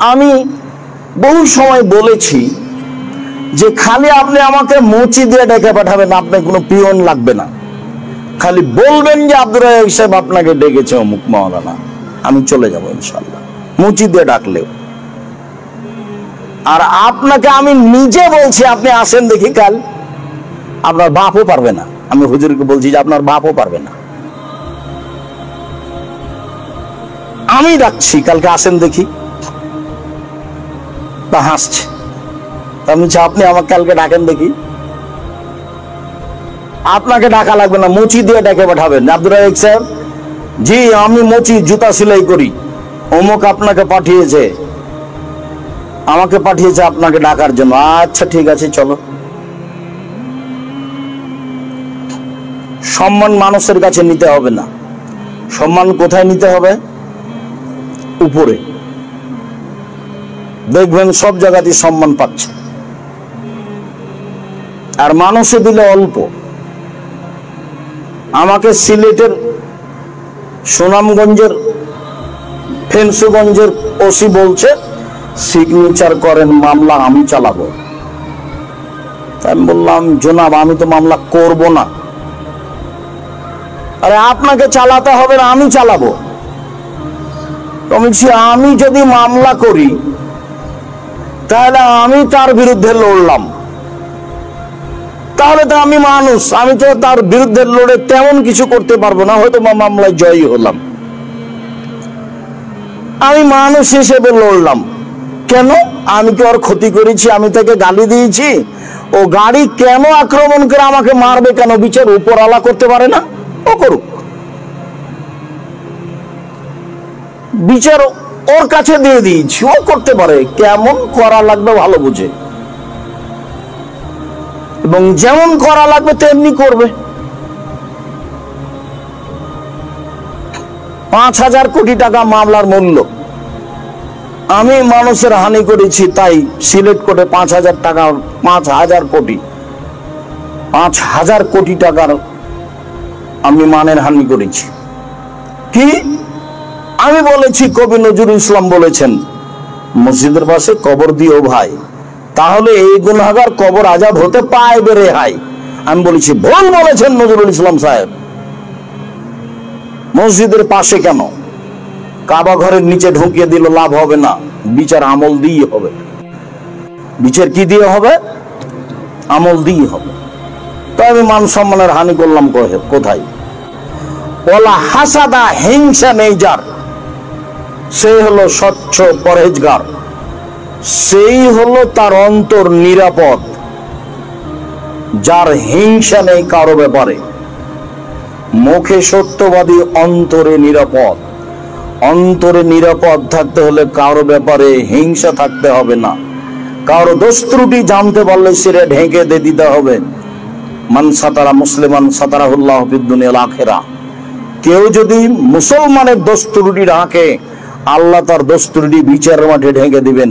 আমি বহু সময় বলেছি যে খালি আপনি আমাকে মুচি দিয়ে ডেকে পাঠাবেন, আপনার কোনো পিয়ন লাগবে না, খালি বলবেন যে আব্দুর রাজ্জাক সাহেব আপনাকে ডেকেছে অমুক মাওলানা, আমি চলে যাব ইনশাআল্লাহ, মুচি দিয়ে ডাকলেও। আর আপনাকে আমি নিজে বলছি আপনি আসেন দেখি কাল, আপনার বাপও পারবে না। আমি হুজুরকে বলছি যে আপনার বাপও পারবে না, আমি ডাকছি কালকে আসেন দেখি। তা হাসছে, আমি আপনি আমাকে কালকে ডাকেন দেখি। আপনাকে ডাকা লাগবে না, মুচি দিয়ে ডেকে পাঠাবেন, আব্দুর রাজ্জাক সাহেব জি আমি মুচি জুতা সেলাই করি, অমুক আপনাকে পাঠিয়েছে, আমাকে পাঠিয়েছে আপনাকে ডাকার জন্য। আচ্ছা ঠিক আছে চলো। সম্মান মানুষের কাছে নিতে হবে না, সম্মান কোথায় নিতে হবে? উপরে। দেখবেন সব জায়গাতেই সম্মান পাচ্ছে, আর মানুষে দিলে অল্প। আমাকে সিলেটের সুনামগঞ্জের ফেন্সুগঞ্জের ওসি বলছে সিগনেচার করেন, মামলা আমি চালাবো। আমি বললাম জনাব আমি তো মামলা করব না। আরে আপনাকে চালাতে হবে না, আমি চালাবো। আমি যদি মামলা করি তাহলে আমি তার বিরুদ্ধে লড়লাম, তাহলে তো আমি মানুষ, আমি তো তার বিরুদ্ধে লড়ে তেমন কিছু করতে পারবো না, হয়তো মামলায় জয়ী হলাম। আমি মানুষ হিসেবে লড়লাম। কেন? আমি কি ওর ক্ষতি করেছি? আমি তাকে গালি দিয়েছি? ও গাড়ি কেন আক্রমণ করে আমাকে মারবে কেন? বিচার উপরওয়ালা করতে পারে না? ও করুক, বিচার ওর কাছে দিয়ে দিয়েছি, ও করতে পারে, কেমন করা লাগবে ভালো বুঝে, এবং যেমন করা লাগবে তেমনি করবে। 5,000 কোটি টাকা মামলার মূল্য, আমি মানুষের হানি করেছি, তাই সিলেট কোর্টে 5,000 টাকা, 5,000 কোটি, 5,000 কোটি টাকার আমি মানের হানি করেছি। কি? আমি বলেছি কবি নজরুল ইসলাম বলেছেন মসজিদের পাশে কবর দিও ভাই, তাহলে এই গুনাহগার কবর আজাব হতে পাইবে রেহাই। আমি বলেছি ভুল বলেছেন নজরুল ইসলাম সাহেব। মসজিদের পাশে কেন? কাবা ঘরের নিচে ঢুকিয়ে দিল লাভ হবে না, বিচার আমল দিয়ে হবে। বিচার কি দিয়ে হবে? আমল দিয়ে হবে। তো আমি মান সম্মানের হানি করলাম কোথায়? বলা হাসাদা, হিংসা নেই যার, সে হলো স্বচ্ছ পরহেজগার, সেই হলো তার অন্তর নিরাপদ, যার হিংসা নেই কারো ব্যাপারে। মুখে সত্যবাদী, অন্তরে নিরাপদ। অন্তরে নিরাপদ থাকতে হলে কারো ব্যাপারে হিংসা থাকতে হবে না। কারো দোষ ত্রুটি জানতে পারলে সেটা ঢেকে দিয়ে দিতে হবে। মান সাতারা মুসলিমান সাতারাহুল্লাহ ফিদ দুনিয়াল আখিরাহ। কেউ যদি মুসলমানের দোষ ত্রুটি ঢাকে, আল্লাহ তার দোষ ত্রুটি বিচারের মাঠে ঢেকে দিবেন।